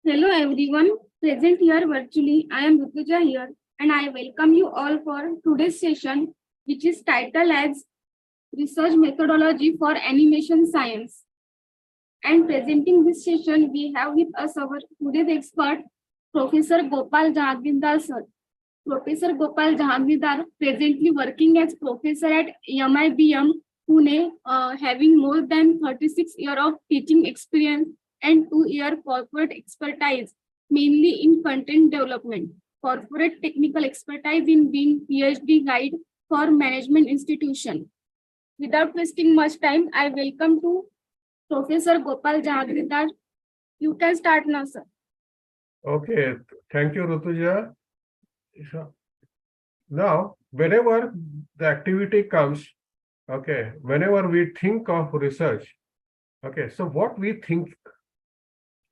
Hello everyone, present here virtually. I am Rutuja here and I welcome you all for today's session, which is titled as Research Methodology for Animation Science. And presenting this session, we have with us our today's expert, Professor Gopal Jahangir sir. Professor Gopal Jahangir, presently working as professor at MIBM Pune, having more than 36 years of teaching experience and 2-year corporate expertise, mainly in content development. Corporate technical expertise in being Ph.D. guide for management institution. Without wasting much time, I welcome to Professor Gopal Jahangir. You can start now, sir. Okay, thank you, Rutuja. Now, whenever the activity comes, okay, whenever we think of research, okay, so what we think,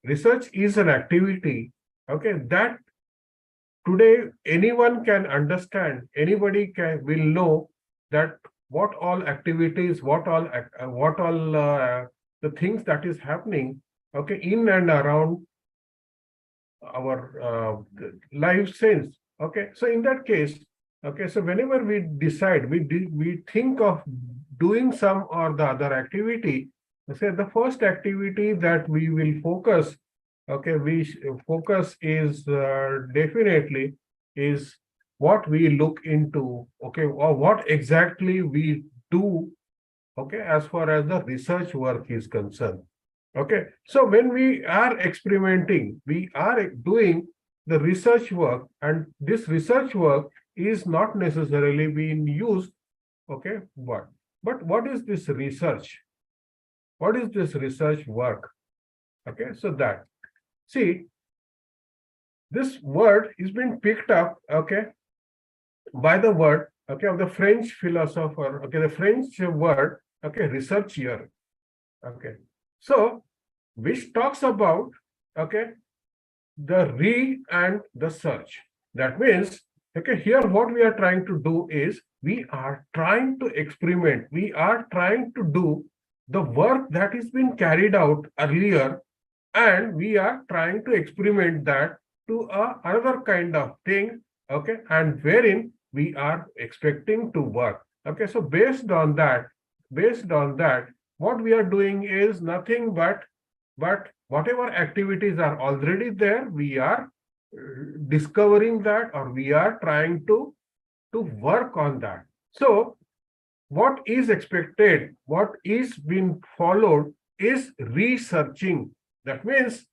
research is an activity, okay, that today anyone can understand, anybody will know that what all activities, what all the things that is happening, okay, in and around our life sense. Okay, so in that case, okay, so whenever we decide, we think of doing some or the other activity, say the first activity that we will focus, okay, focus is definitely is what we look into, okay, or what exactly we do, okay, as far as the research work is concerned. Okay, so when we are experimenting, we are doing the research work, and this research work is not necessarily being used, okay, but what is this research? What is this research work? Okay, so that, see, this word is being picked up, okay, by the word, okay, of the French philosopher, okay, the French word, okay, researcher, okay. So, which talks about, okay, the re and the search. That means, okay, here what we are trying to do is, we are trying to experiment, we are trying to do the work that is being carried out earlier, and we are trying to experiment that to another kind of thing, okay, and wherein we are expecting to work. Okay, so based on that, what we are doing is nothing but whatever activities are already there, we are discovering that, or we are trying to work on that. So what is expected, what is being followed is researching. That means,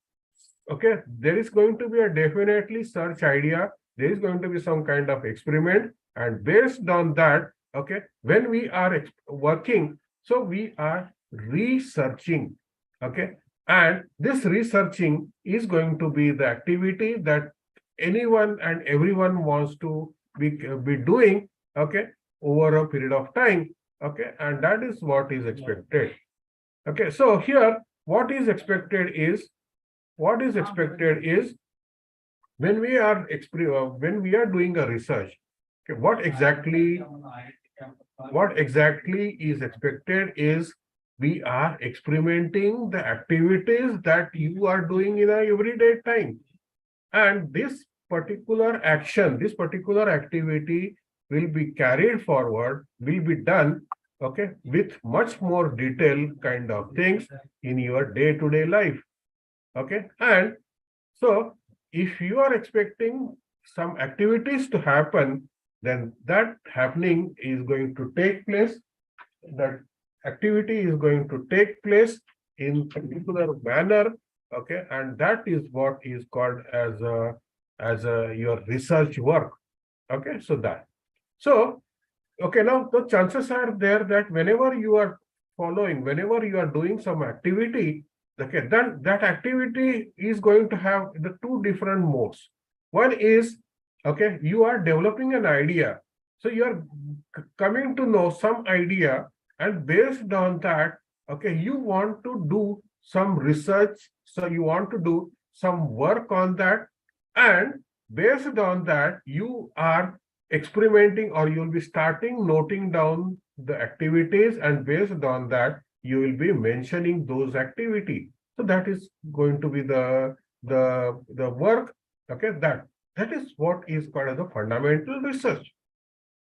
okay, there is going to be a definitely search idea, there is going to be some kind of experiment, and based on that, okay, when we are working, so we are researching, okay, and this researching is going to be the activity that anyone and everyone wants to be doing, okay, over a period of time, okay, and that is what is expected. Okay, so here what is expected is when we are doing a research, okay, what exactly is expected is, we are experimenting the activities that you are doing in a everyday time, and this particular action, this particular activity will be carried forward, will be done, okay, with much more detailed kind of things in your day-to-day life. Okay, and so if you are expecting some activities to happen, then that happening is going to take place, that activity is going to take place in particular manner, okay, and that is what is called as your research work. Okay, so that, so okay, now the chances are there that whenever you are doing some activity, okay, then that activity is going to have the two different modes. One is, okay, you are developing an idea, so you are coming to know some idea, and based on that, okay, you want to do some research, so you want to do some work on that, and based on that, you are experimenting, or you'll be starting noting down the activities, and based on that, you will be mentioning those activities. So that is going to be the the work, okay, that is what is called as the fundamental research.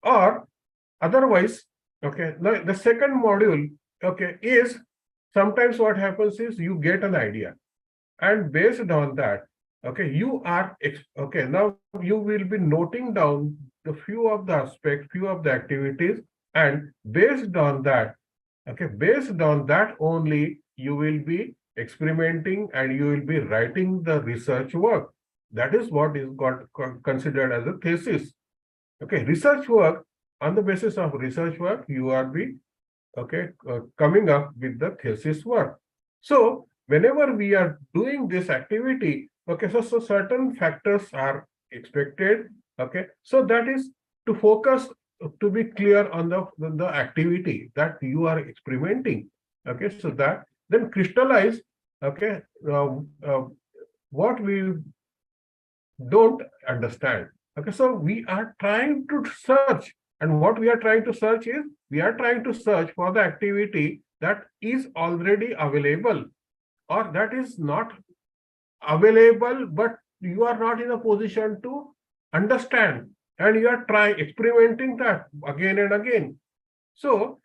Or otherwise, okay, now the second module, okay, is sometimes what happens is you get an idea, and based on that, okay, you are okay, now you will be noting down the few of the aspects, few of the activities, and based on that, okay, based on that only you will be experimenting and you will be writing the research work. That is what is got considered as a thesis. Okay, research work, on the basis of research work, you are be, okay, coming up with the thesis work. So whenever we are doing this activity, okay, so certain factors are expected, okay, so that is to focus, to be clear on the activity that you are experimenting, okay, so that then crystallize, okay, what we don't understand. Okay, so we are trying to search, and what we are trying to search is, we are trying to search for the activity that is already available, or that is not available, but you are not in a position to understand, and you are trying experimenting that again and again. So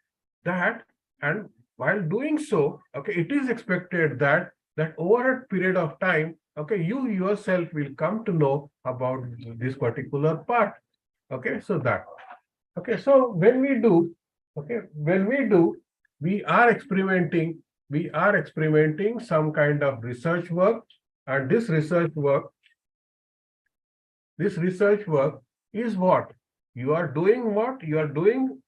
that, and while doing so, okay, it is expected that over a period of time, okay, you yourself will come to know about this particular part. Okay, so that, okay, so when we do, okay, when we do, we are experimenting some kind of research work, and this research work is what you are doing,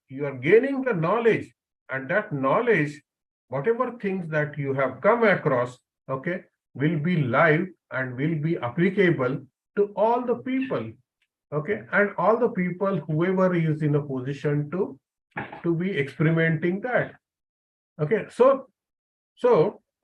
you are gaining the knowledge, and that knowledge, whatever things that you have come across, okay, will be live and will be applicable to all the people, okay, and all the people, whoever is in a position to be experimenting that. Okay,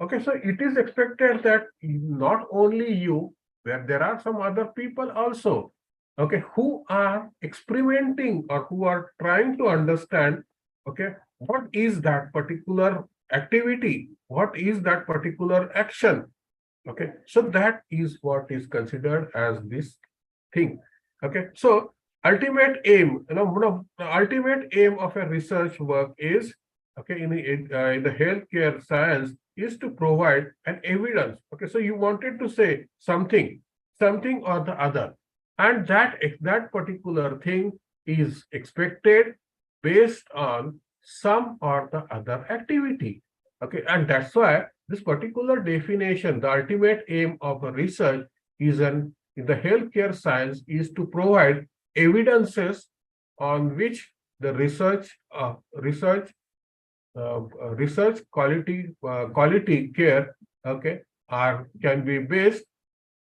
okay, so it is expected that not only you, where there are some other people also, okay, who are experimenting or who are trying to understand, okay, what is that particular activity, what is that particular action, okay, so that is what is considered as this thing. Okay, so ultimate aim, the ultimate aim of a research work is, okay, in the healthcare science, is to provide an evidence. Okay, so you wanted to say something or the other, and that particular thing is expected based on some or the other activity. Okay, and that's why this particular definition, the ultimate aim of a research is an in the healthcare science, is to provide evidences on which the research quality care, okay, can be based.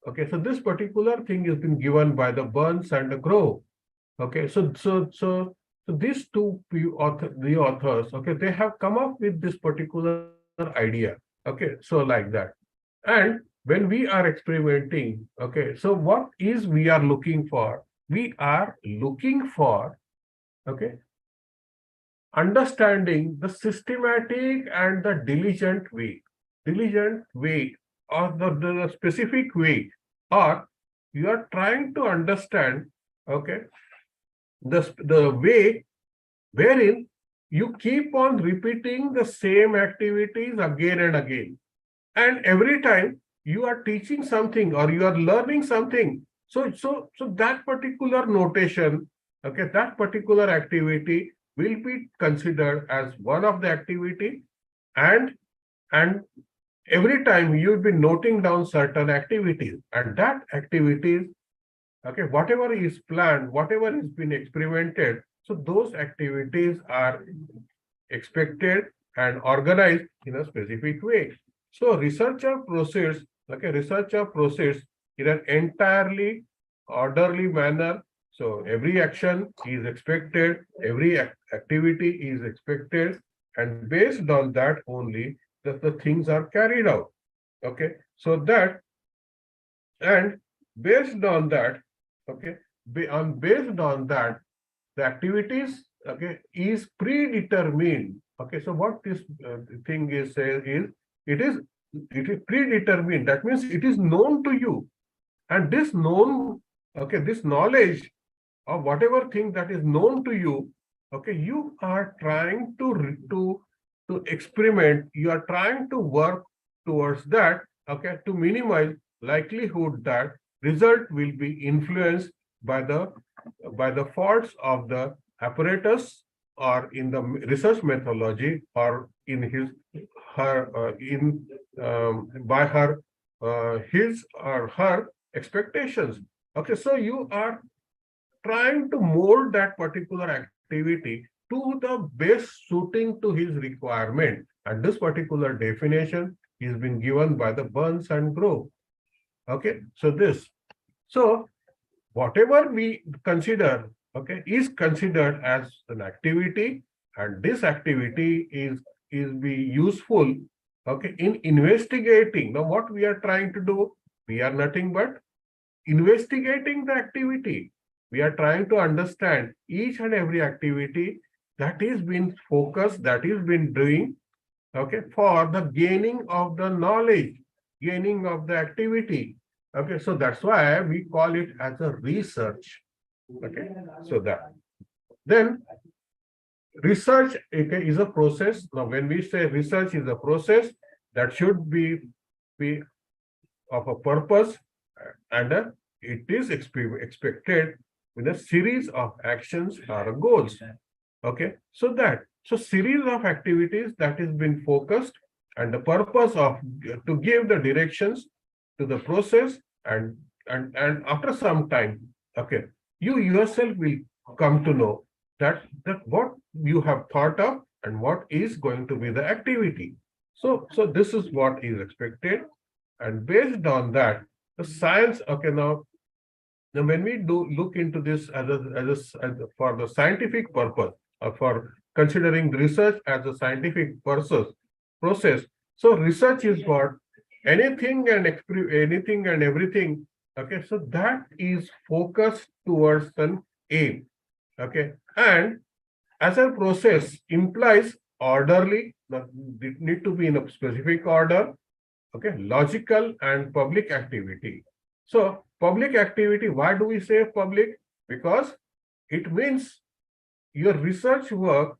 Okay, so this particular thing has been given by the Burns and the Grove. Okay, so these two the authors, okay, they have come up with this particular idea. Okay, so like that. And when we are experimenting, okay, so what is we are looking for? We are looking for, okay, understanding the systematic and the diligent way, or the specific way, or you are trying to understand, okay, the way wherein you keep on repeating the same activities again and again, and every time you are teaching something or you are learning something, so that particular notation, okay, that particular activity will be considered as one of the activity, and and every time you'll be noting down certain activities, and that activities, okay, whatever is planned, whatever has been experimented, so those activities are expected and organized in a specific way. So researcher proceeds, okay, researcher proceeds in an entirely orderly manner. So every action is expected, every activity is expected, and based on that only that the things are carried out. Okay, so that, and based on that, okay, based on that, the activities, okay, is predetermined. Okay, so what this thing is says is, it is it is predetermined. That means it is known to you. And this known, okay, this knowledge of whatever thing that is known to you, okay, you are trying to experiment, you are trying to work towards that, okay, to minimize likelihood that result will be influenced by the faults of the apparatus or in the research methodology or in his her in by her his or her expectations. Okay, so you are trying to mold that particular activity to the best suiting to his requirement. And this particular definition is being given by the Burns and Grove. Okay, so this. So whatever we consider, okay, is considered as an activity, and this activity is be useful, okay, in investigating. Now, what we are trying to do, we are nothing but investigating the activity. We are trying to understand each and every activity that is being focused, that is being doing, okay, for the gaining of the knowledge, gaining of the activity. Okay, so that's why we call it as a research. Okay, so that. Then research, okay, is a process. Now, when we say research is a process, that should be of a purpose, and it is expected with a series of actions or goals. Okay, so series of activities that is been focused, and the purpose of to give the directions to the process, and after some time, okay, you yourself will come to know that what you have thought of and what is going to be the activity. So this is what is expected, and based on that, the science. Okay, now when we do look into this for the scientific purpose, for considering research as a scientific process. So research is what anything and everything. Okay, so that is focused towards an aim. Okay, and as a process implies orderly, it need to be in a specific order. Okay, logical and public activity. So public activity, why do we say public? Because it means your research work,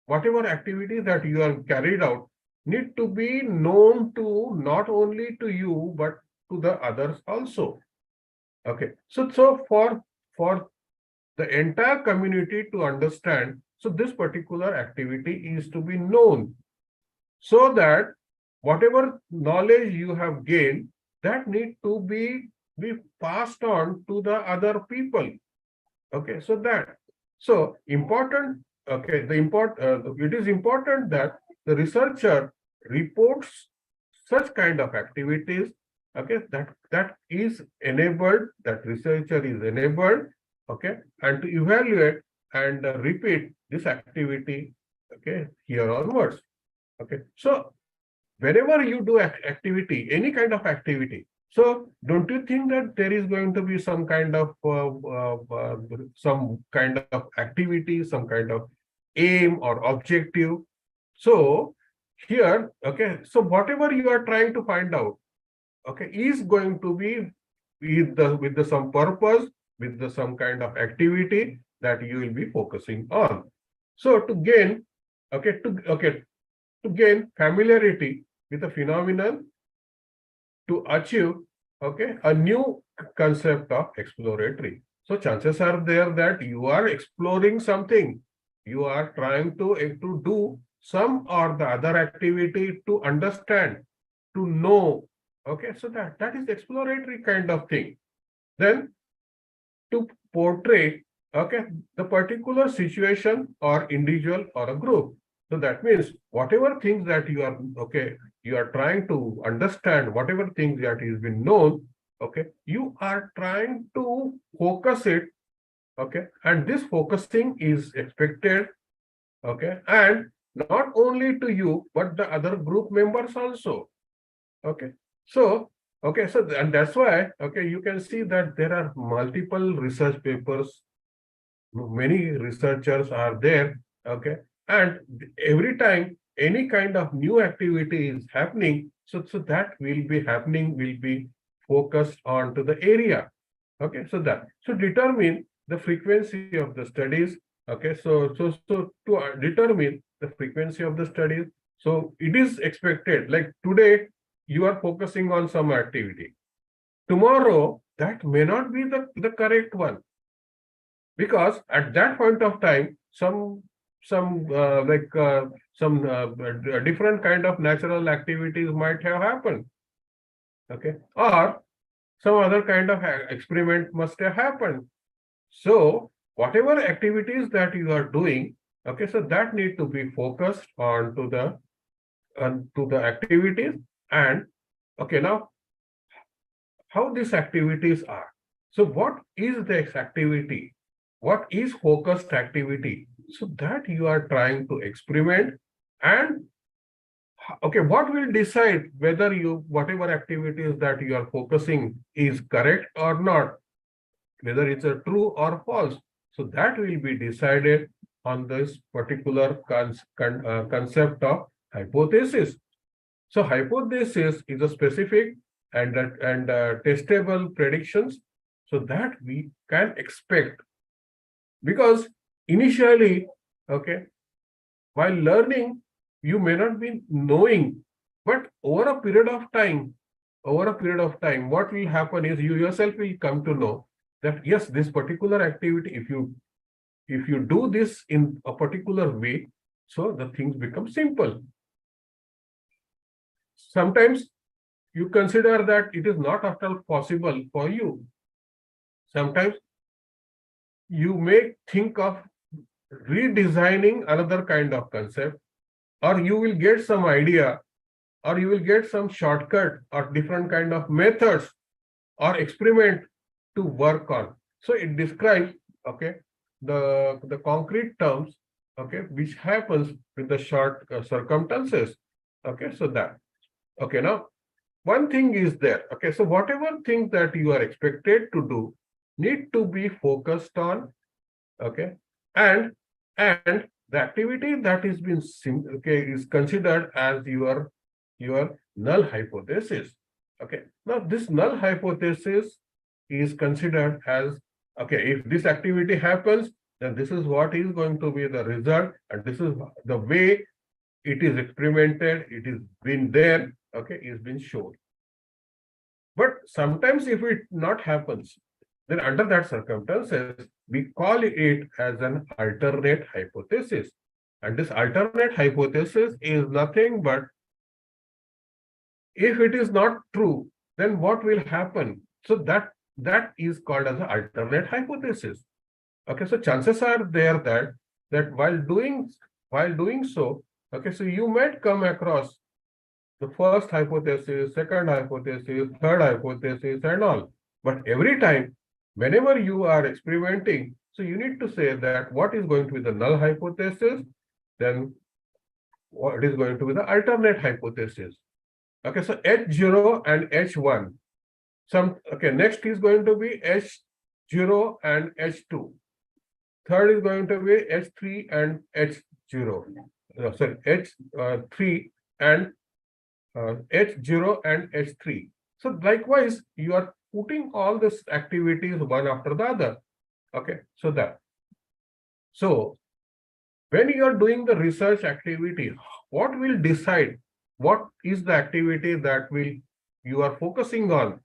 whatever activity that you have carried out, need to be known to not only to you, but to the others also. Okay, so for the entire community to understand, so this particular activity is to be known, so that whatever knowledge you have gained, that need to be passed on to the other people. Okay, so important. Okay, it is important that the researcher reports such kind of activities. Okay, that is enabled, that researcher is enabled. Okay, and to evaluate and repeat this activity. Okay, here onwards. Okay, so whenever you do activity, any kind of activity, so don't you think that there is going to be some kind of activity, some kind of aim or objective? So here, okay, so whatever you are trying to find out, okay, is going to be with the some purpose, with the some kind of activity that you will be focusing on. So to gain, to gain familiarity with a phenomenon, to achieve, okay, a new concept of exploratory. So chances are there that you are exploring something, you are trying to do some or the other activity to understand, to know. Okay, so that is exploratory kind of thing. Then to portray, okay, the particular situation or individual or a group. So that means whatever things that you are, okay, you are trying to understand, whatever things that is been known, okay, you are trying to focus it, okay, and this focusing is expected, okay, and not only to you, but the other group members also. Okay, so and that's why, okay, you can see that there are multiple research papers, many researchers are there. Okay, and every time any kind of new activity is happening, so that will be happening, will be focused on to the area. Okay, so so determine the frequency of the studies. Okay, so to determine the frequency of the studies, so it is expected, like today you are focusing on some activity. Tomorrow that may not be the correct one, because at that point of time some different kind of natural activities might have happened. Okay, or some other kind of experiment must have happened. So whatever activities that you are doing, okay, so that need to be focused on to the activities. And okay, now how these activities are. So what is this activity? What is focused activity? So that you are trying to experiment. And okay, what will decide whether whatever activities that you are focusing is correct or not, whether it's a true or false. So that will be decided on this particular concept of hypothesis. So hypothesis is a specific and testable predictions, so that we can expect. Because initially, okay, while learning, you may not be knowing, but over a period of time, what will happen is you yourself will come to know that yes, this particular activity, if you do this in a particular way, so the things become simple. Sometimes you consider that it is not at all possible for you. Sometimes you may think of redesigning another kind of concept, or you will get some idea, or you will get some shortcut or different kind of methods or experiment to work on. So it describes, okay, the concrete terms, okay, which happens with the short circumstances. Okay, so that, okay, now one thing is there. Okay, so whatever thing that you are expected to do need to be focused on. Okay, and the activity that is been is considered as your null hypothesis. Okay, now this null hypothesis is considered as, okay, if this activity happens, then this is what is going to be the result, and this is the way it is experimented, it is been there, okay, is been shown. But sometimes if it not happens, then under that circumstances, we call it as an alternate hypothesis. And this alternate hypothesis is nothing but, if it is not true, then what will happen? So that is called as an alternate hypothesis. Okay, so chances are there that while doing so, okay, so you might come across the first hypothesis, second hypothesis, third hypothesis, and all. But every time, whenever you are experimenting, so you need to say that what is going to be the null hypothesis, then what is going to be the alternate hypothesis. Okay, so H0 and H1. Next is going to be H0 and H2. Third is going to be H3 and H0. Sorry, H3 and H0 and H3. So likewise, you are putting all these activities one after the other. Okay, so when you are doing the research activity, what will decide what is the activity that you are focusing on?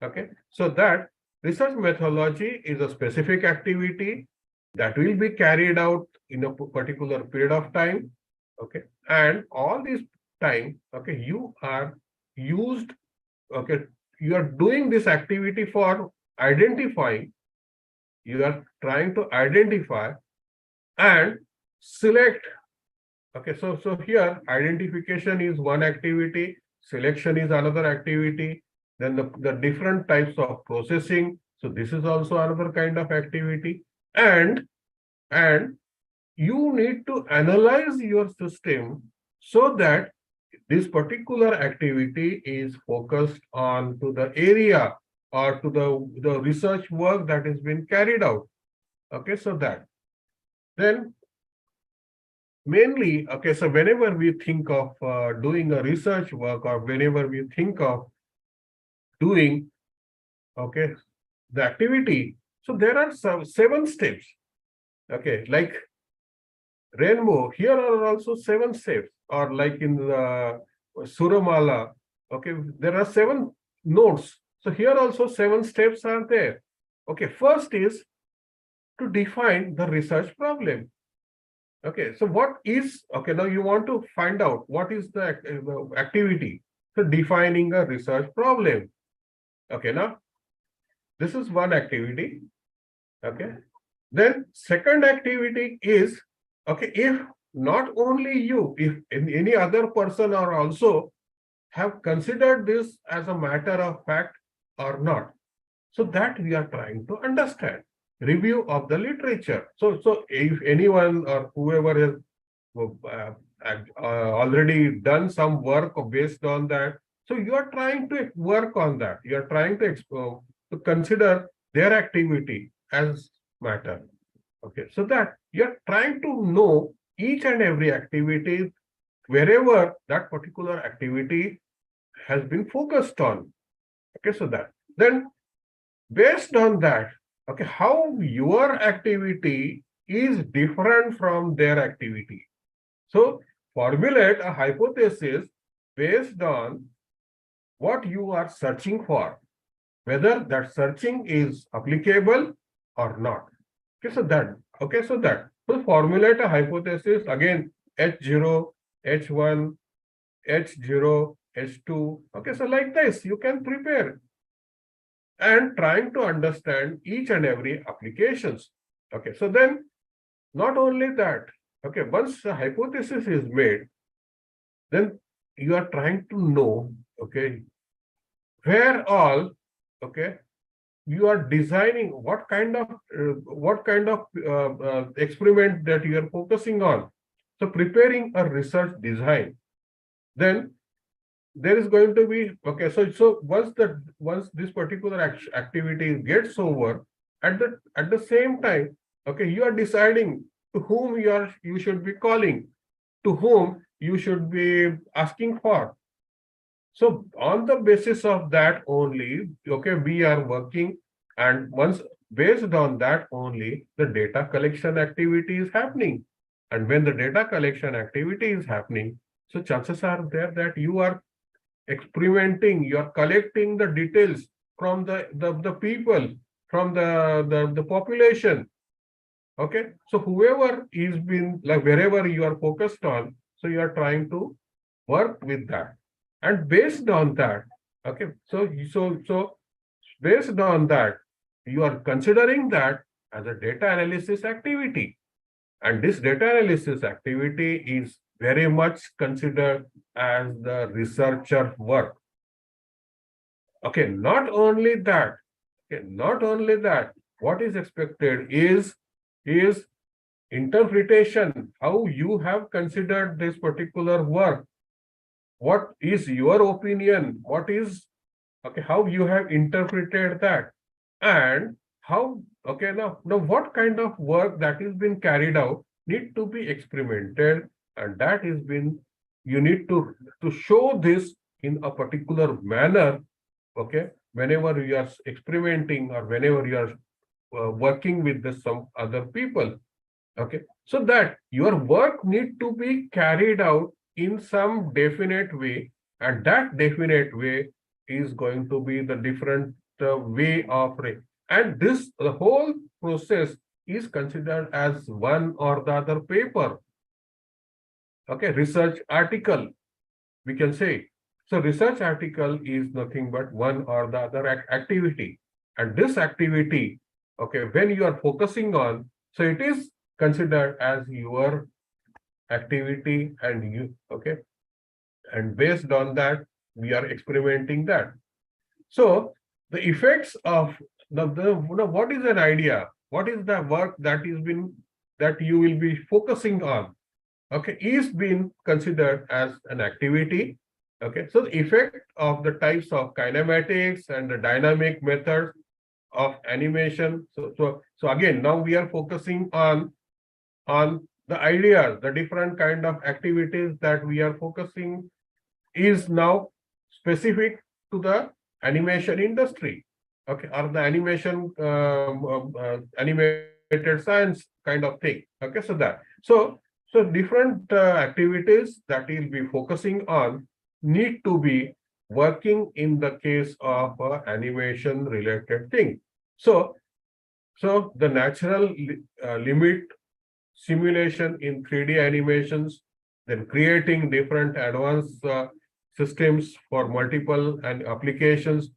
Okay, so that research methodology is a specific activity that will be carried out in a particular period of time. Okay, and all this time, okay, you are doing this activity for identifying, you are trying to identify and select. Okay, so here identification is one activity, selection is another activity, then the different types of processing, so this is also another kind of activity, and you need to analyze your system so that this particular activity is focused on to the area or to the research work that is being carried out. Okay, so that then mainly, okay, so whenever we think of doing a research work, or whenever we think of doing, okay, the activity, so there are some 7 steps, okay, like rainbow, here are also 7 steps, or like in the Suramala, okay, there are 7 notes. So here also 7 steps are there. Okay, first is to define the research problem. Okay, so what is, okay, now you want to find out what is the activity. So defining a research problem. Okay, now this is one activity. Okay, then second activity is, okay, if not only you, if any other person are also have considered this as a matter of fact or not. So that we are trying to understand. Review of the literature. So if anyone or whoever has already done some work based on that, so you are trying to work on that. You are trying to consider their activity as matter. Okay, so that you are trying to know each and every activity wherever that particular activity has been focused on. Okay, so that then based on that, okay, how your activity is different from their activity. So formulate a hypothesis based on what you are searching for, whether that searching is applicable or not. Okay, so that. So formulate a hypothesis again, H0, H1, H0, H2. Okay, so like this, you can prepare and trying to understand each and every applications. Okay, so then not only that, okay, once the hypothesis is made, then you are trying to know, okay, where all, okay, you are designing what kind of experiment that you are focusing on. So preparing a research design, then there is going to be, okay, so once this particular activity gets over, at the same time, okay, you are deciding to whom you should be calling, to whom you should be asking for. So on the basis of that only, okay, we are working, and once based on that only, the data collection activity is happening. And when the data collection activity is happening, so chances are there that you are experimenting, you're collecting the details from the people, from the population. Okay, so whoever is been, like wherever you are focused on, so you are trying to work with that, and based on that, okay, so based on that, you are considering that as a data analysis activity, and this data analysis activity is very much considered as the researcher work. Okay, not only that, okay, not only that, what is expected is interpretation, how you have considered this particular work. What is your opinion? What is, okay, how you have interpreted that, and how, okay, now what kind of work that is being carried out need to be experimented, and that is been, you need to show this in a particular manner. Okay, whenever you are experimenting, or whenever you are working with some other people. Okay, so that your work need to be carried out in some definite way, and that definite way is going to be the different way of, and this, the whole process is considered as one or the other paper. Okay, research article, we can say. So research article is nothing but one or the other activity. And this activity, okay, when you are focusing on, so it is considered as your activity, and you, okay, and based on that, we are experimenting that. So the effects of what is an idea? What is the work that is been, that you will be focusing on? Okay, is being considered as an activity. Okay, so the effect of the types of kinematics and the dynamic methods of animation. So again, now we are focusing on the ideas, the different kind of activities that we are focusing is now specific to the animation industry, okay, or the animation animated science kind of thing, okay. So that, so different activities that you'll be focusing on need to be working in the case of animation related thing. So the natural limit simulation in 3D animations, then creating different advanced systems for multiple and applications.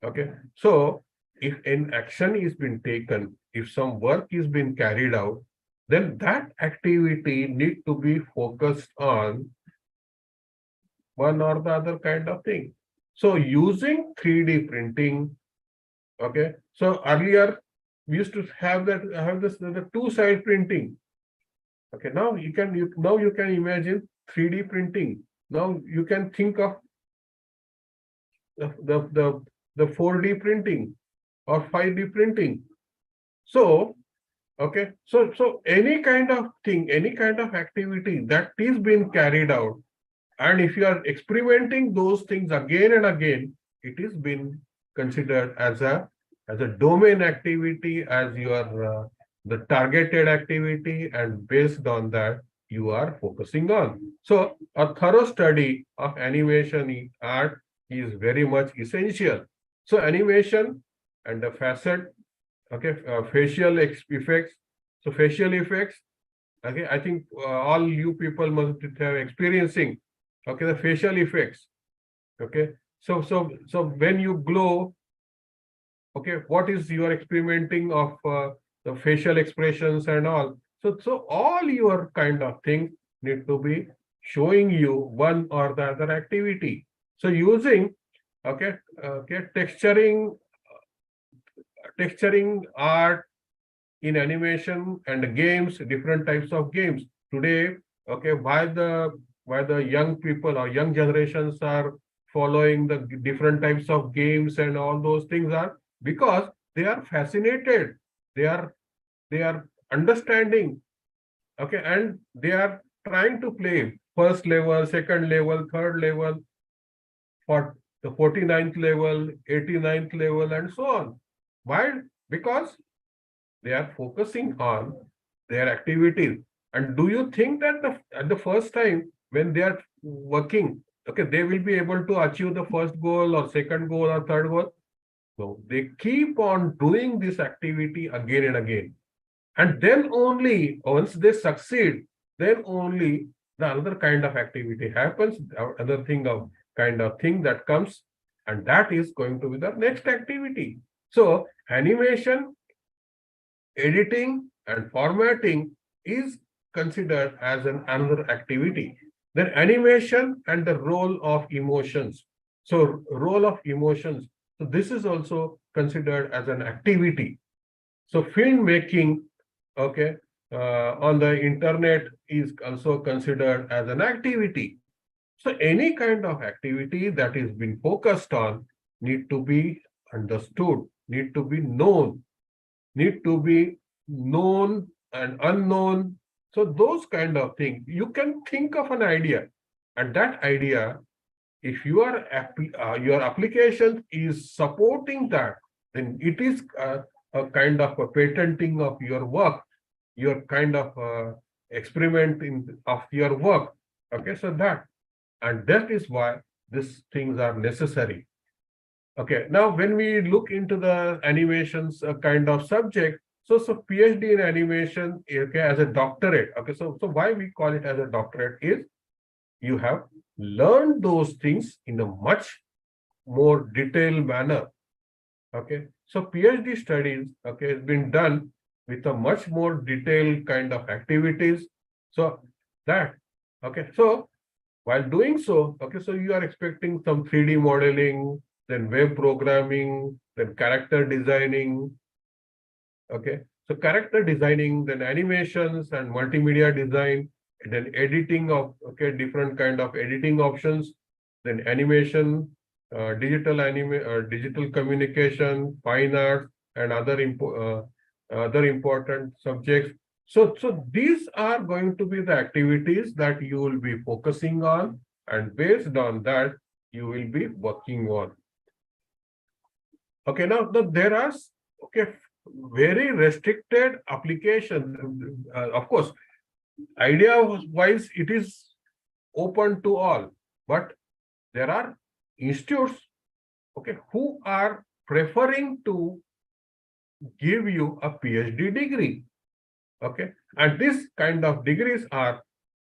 Okay, so if an action is being taken, if some work is being carried out, then that activity need to be focused on one or the other kind of thing. So using 3D printing, okay. So earlier we used to have the two-side printing. Okay, now you can imagine 3D printing. Now you can think of the 4D printing or 5D printing. So, okay, so any kind of thing, any kind of activity that is being carried out, and if you are experimenting those things again and again, it is been considered as a domain activity, as your the targeted activity, and based on that you are focusing on. So a thorough study of animation art is very much essential. So animation and the facet, okay, facial effects. So facial effects, okay, I think all you people must have experiencing, okay, the facial effects, okay. So when you glow, okay, what is your experimenting of the facial expressions and all. So all your kind of thing need to be showing you one or the other activity. So using, okay, texturing art in animation and games, different types of games today, okay, why the young people or young generations are following the different types of games and all those things are because they are fascinated, they are understanding, okay, and they are trying to play first level, second level, third level, for the 49th level, 89th level, and so on. Why? Because they are focusing on their activities. And do you think that at the first time when they are working, okay, they will be able to achieve the first goal or second goal or third goal? So they keep on doing this activity again and again. And then only once they succeed, then only the other kind of activity happens, other thing of kind of thing that comes, and that is going to be the next activity. So animation, editing, and formatting is considered as another activity. Then animation and the role of emotions. So role of emotions. So this is also considered as an activity. So filmmaking, okay, on the internet is also considered as an activity. So any kind of activity that is being focused on need to be understood, need to be known, need to be known and unknown. So those kind of things, you can think of an idea, and that idea, if your application is supporting that, then it is a kind of a patenting of your work, your kind of experimenting of your work. Okay, so that, and that is why these things are necessary. Okay, now when we look into the animations kind of subject, so PhD in animation, okay, as a doctorate. Okay, so why we call it as a doctorate is you have learned those things in a much more detailed manner. Okay, so PhD studies, okay, has been done with a much more detailed kind of activities. So that, okay, so while doing so, okay, so you are expecting some 3D modeling, then web programming, then character designing. Okay, so character designing, then animations and multimedia design, and then editing of, okay, different kind of editing options, then animation, digital communication, fine arts, and other important subjects. So these are going to be the activities that you will be focusing on, and based on that, you will be working on. Okay, now there are very restricted application. Of course, idea wise, it is open to all, but there are institutes, who are preferring to give you a PhD degree. And this kind of degrees are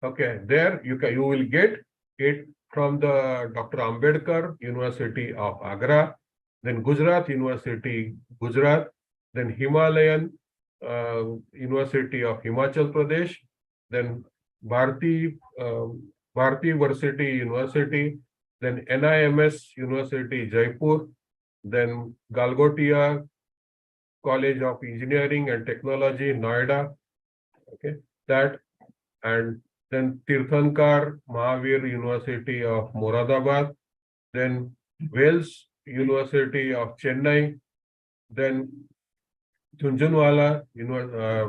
there you will get it from the Dr. Ambedkar University of Agra, then Gujarat University, Gujarat, then Himalayan University of Himachal Pradesh, then Bharati Varsity University, then NIMS University Jaipur, then Galgotia College of Engineering and Technology, Noida, that, and then Tirthankar Mahavir University of Moradabad, then Wales University of Chennai, then Jhunjhunwala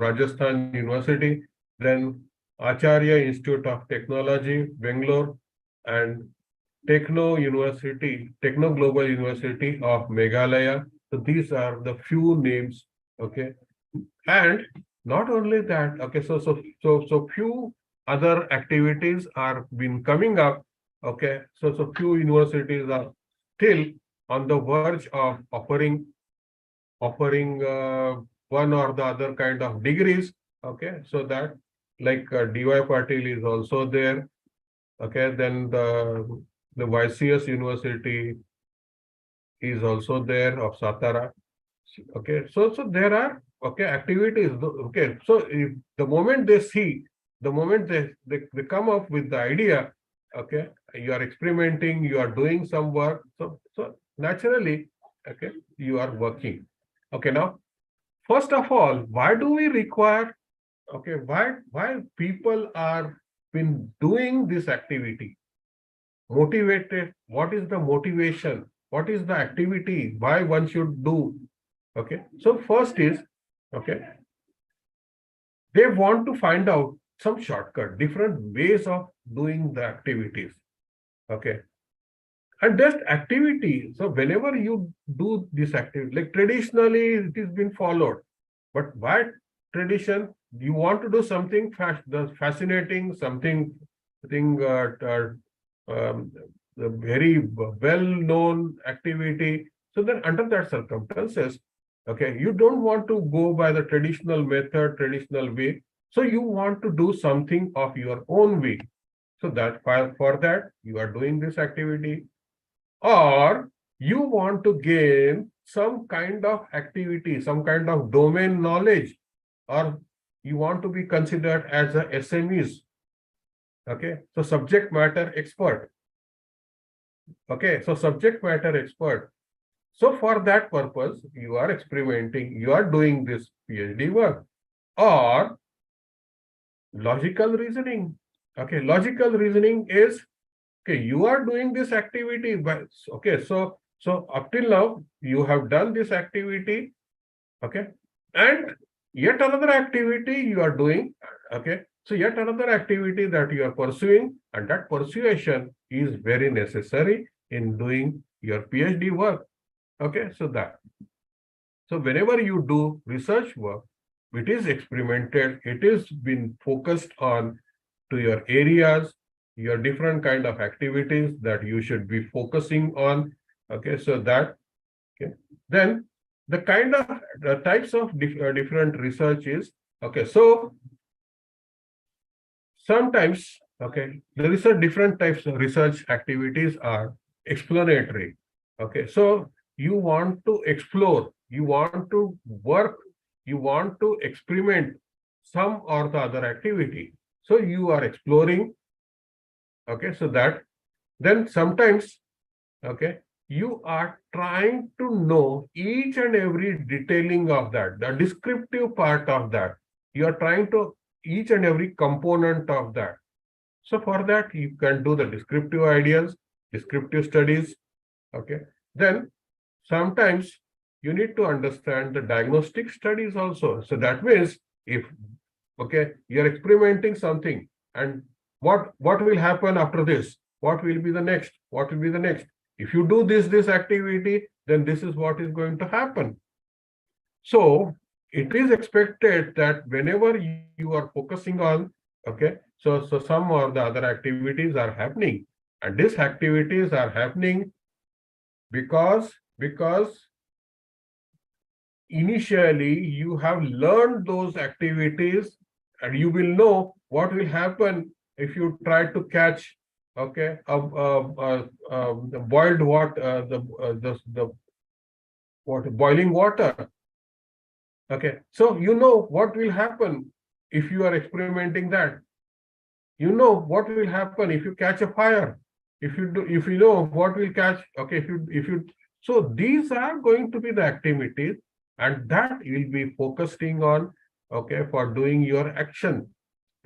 Rajasthan University, then Acharya Institute of Technology, Bangalore, and Techno Global University of Meghalaya. So these are the few names, and not only that, so few other activities are been coming up, so few universities are still on the verge of offering one or the other kind of degrees, so that like DY Patil is also there, then the YCS University is also there of Satara. So there are activities. So if the moment they see, the moment they come up with the idea, you are experimenting, you are doing some work. So naturally, you are working. Now, first of all, why do we require? Why people are been doing this activity? Motivated. What is the motivation? What is the activity? Why one should do? So first is, they want to find out some shortcut, different ways of doing the activities. And just activity. So whenever you do this activity, like traditionally it has been followed, but why tradition? You want to do something fascinating, something a very well-known activity. So then under that circumstances, you don't want to go by the traditional method, traditional way. So you want to do something of your own way. So that for that, you are doing this activity. Or you want to gain some kind of activity, some kind of domain knowledge, or you want to be considered as a SMEs. So subject matter expert. So subject matter expert. So for that purpose, you are experimenting, you are doing this PhD work. Or logical reasoning. Logical reasoning is, you are doing this activity, but so up till now, you have done this activity, and yet another activity you are doing, so yet another activity that you are pursuing, and that persuasion is very necessary in doing your PhD work. So whenever you do research work, it is experimented, it is been focused on to your areas, your different kind of activities that you should be focusing on. So that, then the kind of the types of different research is, so sometimes, there is a different types of research activities are exploratory. So you want to explore, you want to work, you want to experiment some or the other activity. So you are exploring, so that, then sometimes, you are trying to know each and every detailing of that, the descriptive part of that. You are trying to each and every component of that. So for that, you can do the descriptive ideas, descriptive studies. Then sometimes you need to understand the diagnostic studies also. So that means if okay, you're experimenting something, and what will happen after this? What will be the next? What will be the next? If you do this activity, then this is what is going to happen. So it is expected that whenever you are focusing on, okay, so some or the other activities are happening, and these activities are happening because initially you have learned those activities, and you will know what will happen if you try to catch, okay, the boiled water, the what boiling water. Okay, so you know what will happen if you are experimenting that. You know what will happen if you catch a fire. If you know what will catch, okay, if you so these are going to be the activities, and that you'll be focusing on, okay, for doing your action.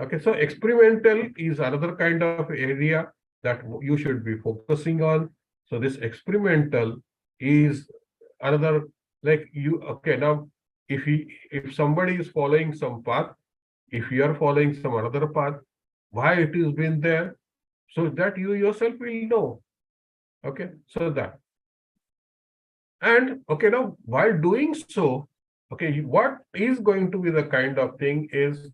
Okay, so experimental is another kind of area that you should be focusing on. So this experimental is another, like you, okay, now if somebody is following some path, if you are following some another path, why it is been there, so that you yourself will know. Okay, so that, and okay, now while doing so, okay, what is going to be the kind of thing is,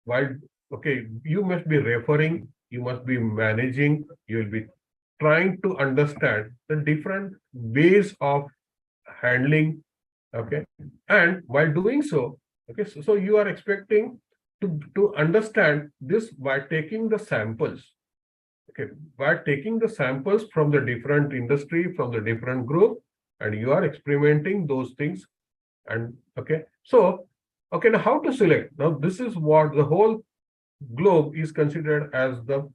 while, okay, you must be referring, you must be managing, you will be trying to understand the different ways of handling, okay, and while doing so, okay, so you are expecting to understand this by taking the samples, okay, by taking the samples from the different industry, from the different group, and you are experimenting those things. And okay, so okay, now how to select? Now this is what the whole globe is considered as the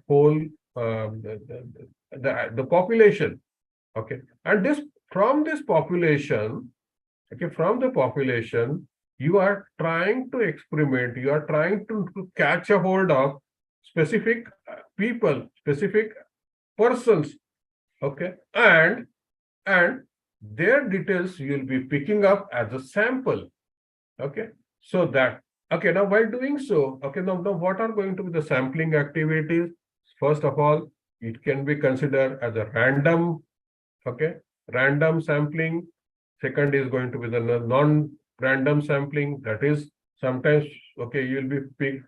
whole, the population. Okay, and this, from this population, okay, from the population, you are trying to experiment, you are trying to catch a hold of specific people, specific persons, okay, and their details you'll be picking up as a sample. Okay, so that, okay, now while doing so, okay, now what are going to be the sampling activities? First of all, it can be considered as a random, okay, random sampling. Second is going to be the non-random sampling. That is, sometimes, okay, you'll be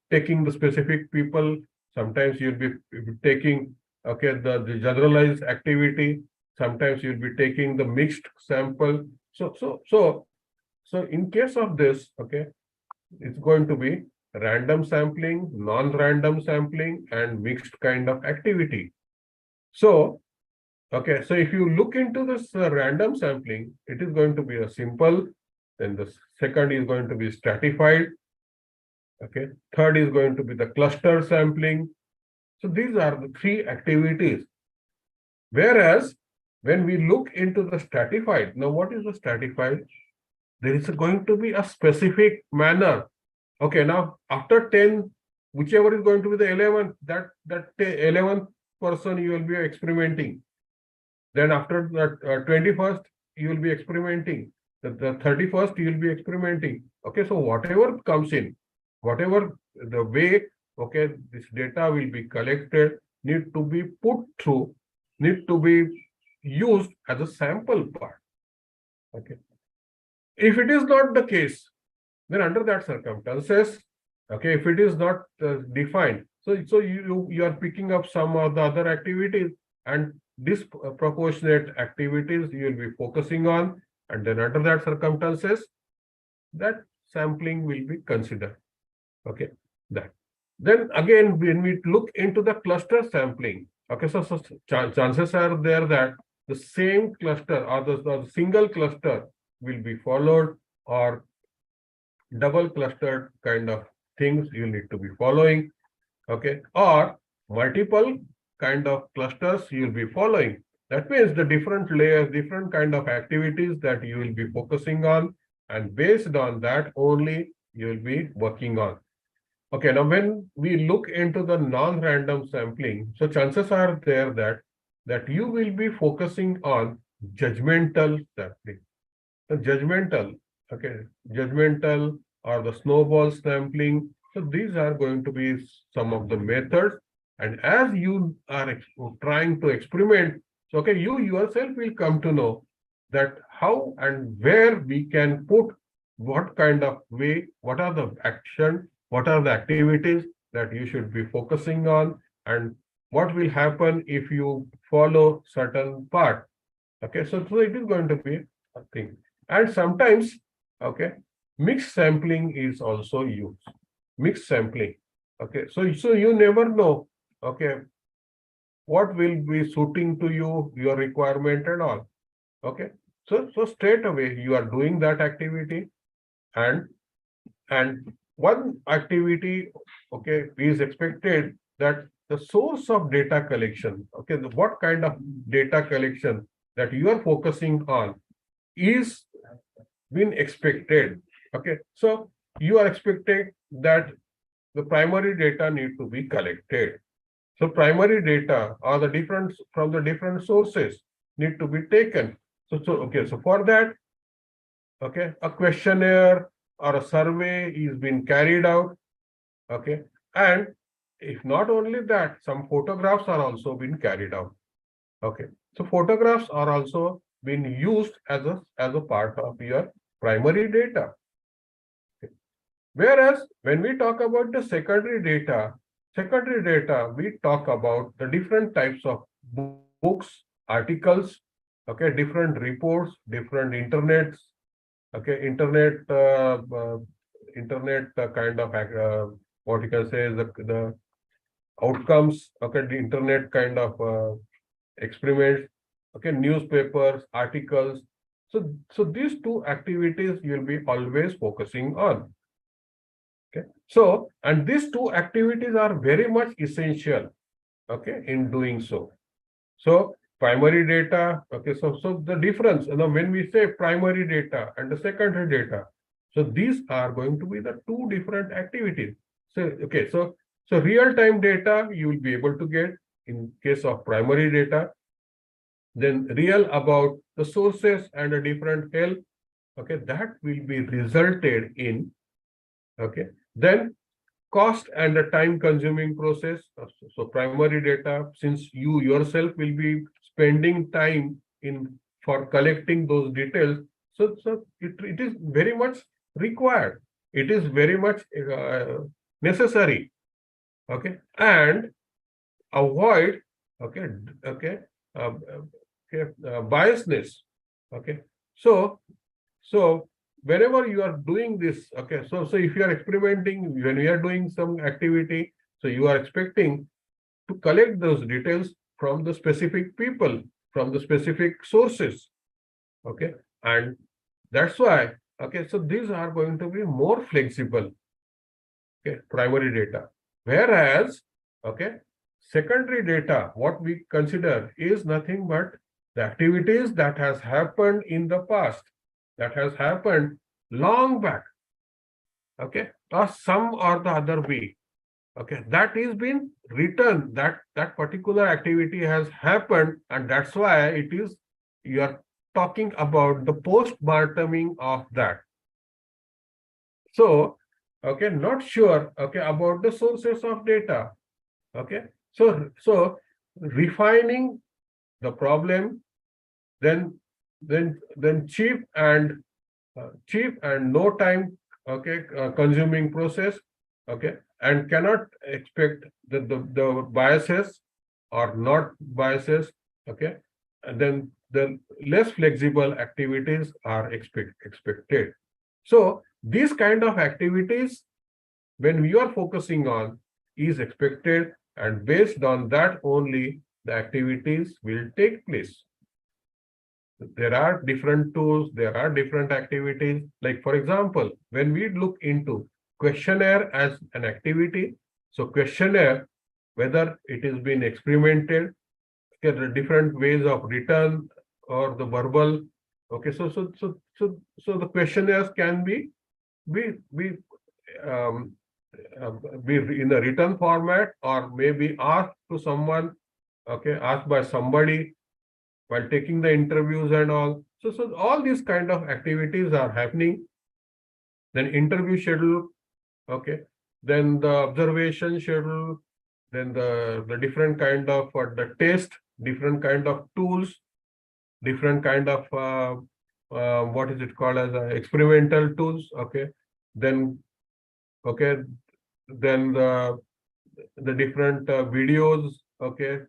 taking the specific people. Sometimes you'll be taking, okay, the generalized activity. Sometimes you'll be taking the mixed sample. So in case of this, okay, it's going to be random sampling, non-random sampling, and mixed kind of activity. So, okay, so if you look into this random sampling, it is going to be a simple. Then the second is going to be stratified. Okay, third is going to be the cluster sampling. So these are the three activities. Whereas when we look into the stratified, now what is the stratified? There is going to be a specific manner. Okay, now after 10, whichever is going to be the 11th, that 11th person you will be experimenting. Then after that 21st, you will be experimenting. The 31st, you will be experimenting. Okay, so whatever comes in, whatever the way, okay, this data will be collected, need to be put through, need to be used as a sample part. Okay. If it is not the case, then under that circumstances, okay, if it is not defined, so you are picking up some of the other activities, and disproportionate activities you will be focusing on, and then under that circumstances, that sampling will be considered. Okay, that. Then again, when we look into the cluster sampling, okay, so chances are there that the same cluster or the single cluster will be followed, or double clustered kind of things you need to be following. Okay, or multiple kind of clusters you'll be following. That means the different layers, different kind of activities that you will be focusing on, and based on that only you will be working on. Okay, now when we look into the non-random sampling, so chances are there that you will be focusing on judgmental sampling. So judgmental, okay, judgmental or the snowball sampling. So these are going to be some of the methods. And as you are trying to experiment, so okay, you yourself will come to know that how and where we can put what kind of way, what are the action, what are the activities that you should be focusing on, and what will happen if you follow certain part. Okay, so it is going to be a thing. And sometimes, okay, mixed sampling is also used. Mixed sampling. Okay, so you never know, okay, what will be suiting to you, your requirement and all. Okay, so straight away you are doing that activity, and one activity, okay, is expected that the source of data collection, okay, what kind of data collection that you are focusing on is been expected. Okay, so you are expecting that the primary data need to be collected. So primary data or the different from the different sources need to be taken. So for that, okay, a questionnaire or a survey is being carried out. Okay, and if not only that, some photographs are also being carried out. Okay, so photographs are also being used as a part of your primary data. Okay. Whereas when we talk about the secondary data, we talk about the different types of books, articles, okay, different reports, different internets, okay, internet kind of what you can say is the outcomes, okay, the internet kind of experiments, okay, newspapers, articles. So these two activities you'll be always focusing on. Okay, so and these two activities are very much essential, okay, in doing so. So primary data, okay, so the difference, when we say primary data and the secondary data, so these are going to be the two different activities. So okay, so real-time data you will be able to get in case of primary data, then real about the sources and a different help, okay, that will be resulted in, okay, then cost and the time consuming process. So primary data, since you yourself will be spending time in for collecting those details, so it is very much required, it is very much necessary. Okay, and avoid, okay, okay, biasness. Okay, so whenever you are doing this, okay, so if you are experimenting, when you are doing some activity, so you are expecting to collect those details from the specific people, from the specific sources. Okay, and that's why, okay, so these are going to be more flexible, okay, primary data. Whereas, okay, secondary data, what we consider is nothing but the activities that has happened in the past, that has happened long back, okay, or some or the other way, okay, that is been written, that particular activity has happened, and that's why it is, you are talking about the post-morteming of that. So, okay, not sure, okay, about the sources of data. Okay, so refining the problem, then cheap and no time, okay, consuming process, okay, and cannot expect the biases or not biases, okay, and then the less flexible activities are expected. So these kind of activities, when we are focusing on, is expected, and based on that only the activities will take place. There are different tools, there are different activities. Like for example, when we look into questionnaire as an activity, so questionnaire, whether it is being experimented, okay, the different ways of written or the verbal, okay, so the questionnaires can be um, be in a written format, or maybe asked to someone, okay, asked by somebody while taking the interviews and all. So all these kind of activities are happening. then interview schedule, okay, then the observation schedule, then the different kind of the test, different kind of tools, different kind of what is it called as experimental tools, okay, then okay, then the different videos, okay.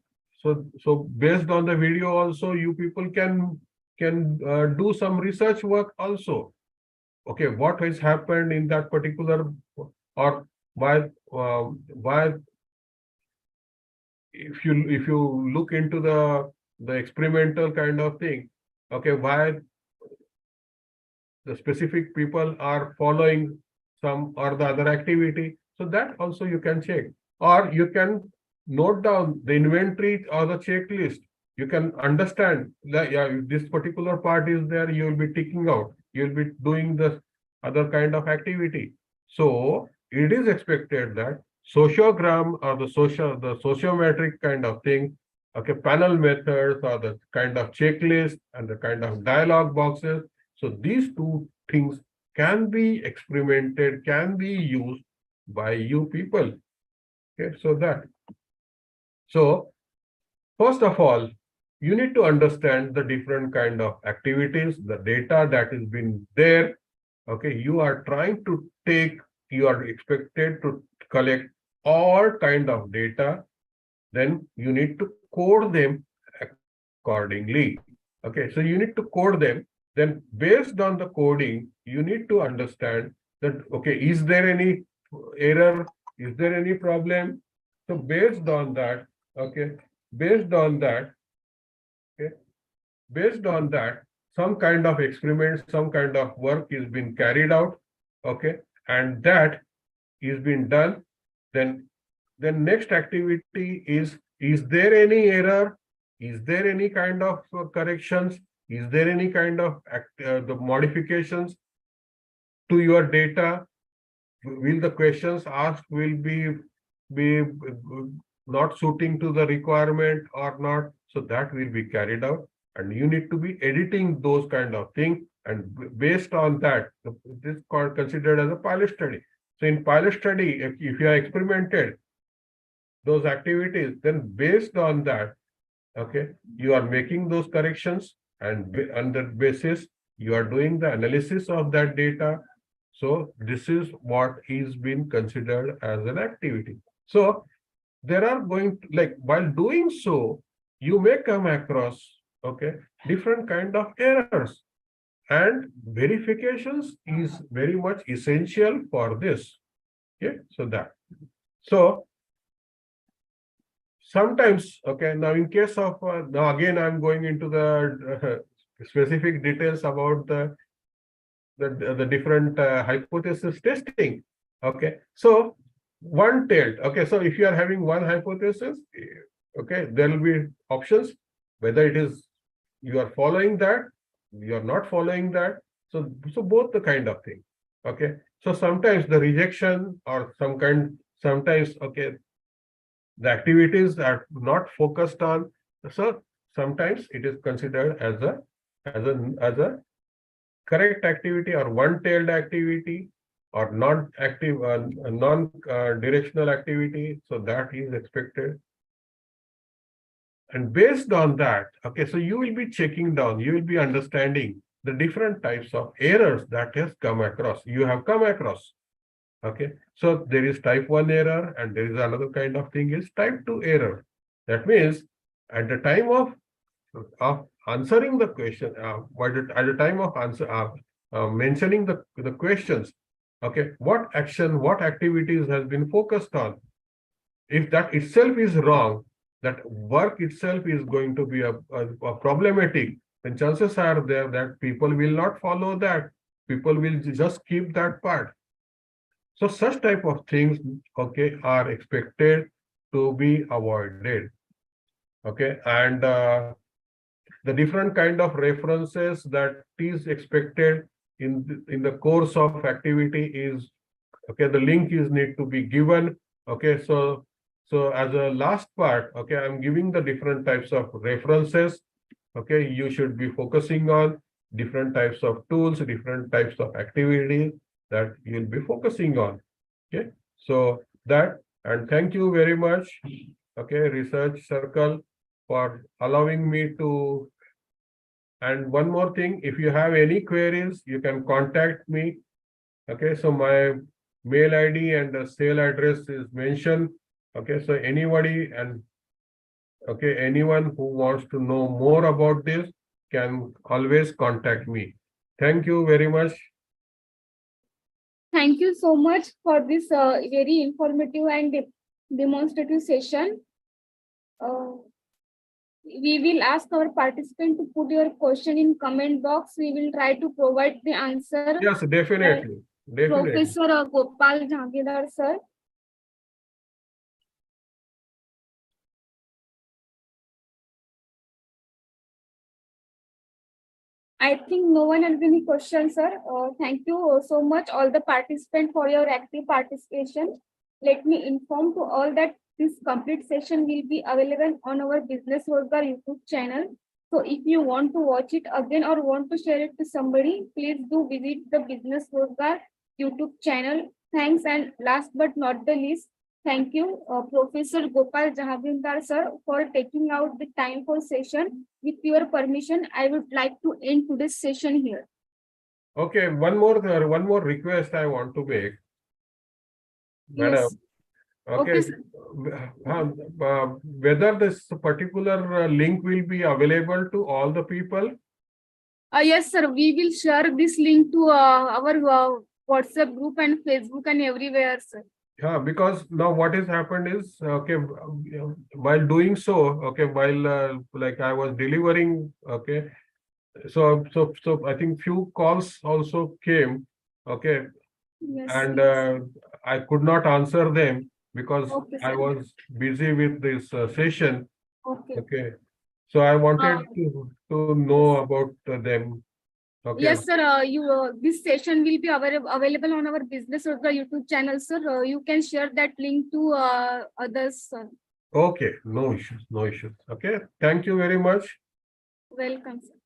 So based on the video also, you people can do some research work also. Okay, what has happened in that particular, or why if you look into the experimental kind of thing, okay, why the specific people are following some or the other activity, so that also you can check, or you can note down the inventory or the checklist. You can understand that, yeah, if this particular part is there, you will be ticking out, you'll be doing the other kind of activity. So it is expected that sociogram or the sociometric kind of thing, okay, panel methods or the kind of checklist and the kind of dialog boxes, so these two things can be experimented, can be used by you people. Okay, so first of all, you need to understand the different kind of activities, the data that has been there. Okay, you are trying to take, you are expected to collect all kind of data, then you need to code them accordingly. Okay, so you need to code them. Then based on the coding, you need to understand that, okay, is there any error? Is there any problem? So based on that, okay, based on that, okay, based on that, some kind of experiment, some kind of work is being carried out, okay, and that is being done. Then next activity is there any error? Is there any kind of corrections? Is there any kind of the modifications to your data? Will the questions asked will be not suiting to the requirement or not? So that will be carried out, and you need to be editing those kind of things. And based on that, this is called considered as a pilot study. So in pilot study, if you are experimented those activities, then based on that, okay, you are making those corrections, and on that basis, you are doing the analysis of that data. So this is what is being considered as an activity. So there are going to, like, while doing so, you may come across, okay, different kind of errors, and verifications is very much essential for this. Okay, so sometimes, okay, now in case of, now again, I'm going into the specific details about the different hypothesis testing. Okay, so one-tailed, okay, so if you are having one hypothesis, okay, there will be options, whether it is you are following that, you are not following that. So both the kind of thing. Okay, so sometimes the rejection or sometimes, okay, the activities are not focused on, so sometimes it is considered as a correct activity or one-tailed activity or non-active non-directional activity, so that is expected. And based on that, okay, so you will be checking down, you will be understanding the different types of errors that you have come across. Okay, so there is type 1 error, and there is another kind of thing is type 2 error. That means at the time of answering the question, at the time of mentioning the questions, okay, what action, what activities has been focused on. If that itself is wrong, that work itself is going to be a problematic, then chances are there that people will not follow that. People will just keep that part. So such type of things, okay, are expected to be avoided. Okay, and the different kind of references that is expected in the course of activity is, okay, the link is need to be given. Okay, so as a last part, okay, I'm giving the different types of references. Okay, you should be focusing on different types of tools, different types of activities, that you'll be focusing on. Okay, so that, and thank you very much, okay, Research Circle, for allowing me to. And one more thing, if you have any queries, you can contact me. Okay, so my mail ID and the sale address is mentioned. Okay, so anybody and okay, anyone who wants to know more about this can always contact me. Thank you very much. Thank you so much for this very informative and demonstrative session. We will ask our participant to put your question in comment box. We will try to provide the answer. Yes, definitely. Definitely. Professor Gopal Jhangedar, sir. I think no one has any questions, sir. Thank you so much, all the participants, for your active participation. Let me inform to all that this complete session will be available on our Business Roadgar YouTube channel. So if you want to watch it again or want to share it to somebody, please do visit the Business Roadgar YouTube channel. Thanks, and last but not the least, thank you, Professor Gopal Jhangedar, sir, for taking out the time for session. With your permission, I would like to end today's session here. Okay, one more request I want to make. Madam, Yes. okay, Okay, sir. Whether this particular link will be available to all the people? Yes, sir. We will share this link to our WhatsApp group and Facebook and everywhere, sir. Yeah, because now what has happened is, okay, while doing so, okay, while like I was delivering, okay, so I think few calls also came, okay, Yes. and Yes. I could not answer them because Okay, I sir. was busy with this session. Okay. Okay, so I wanted to know about them. Okay, Yes, sir. This session will be available on our Business Roadgar YouTube channel, sir. You can share that link to others, sir. okay, no issues, no issues. Okay, thank you very much. Welcome, sir.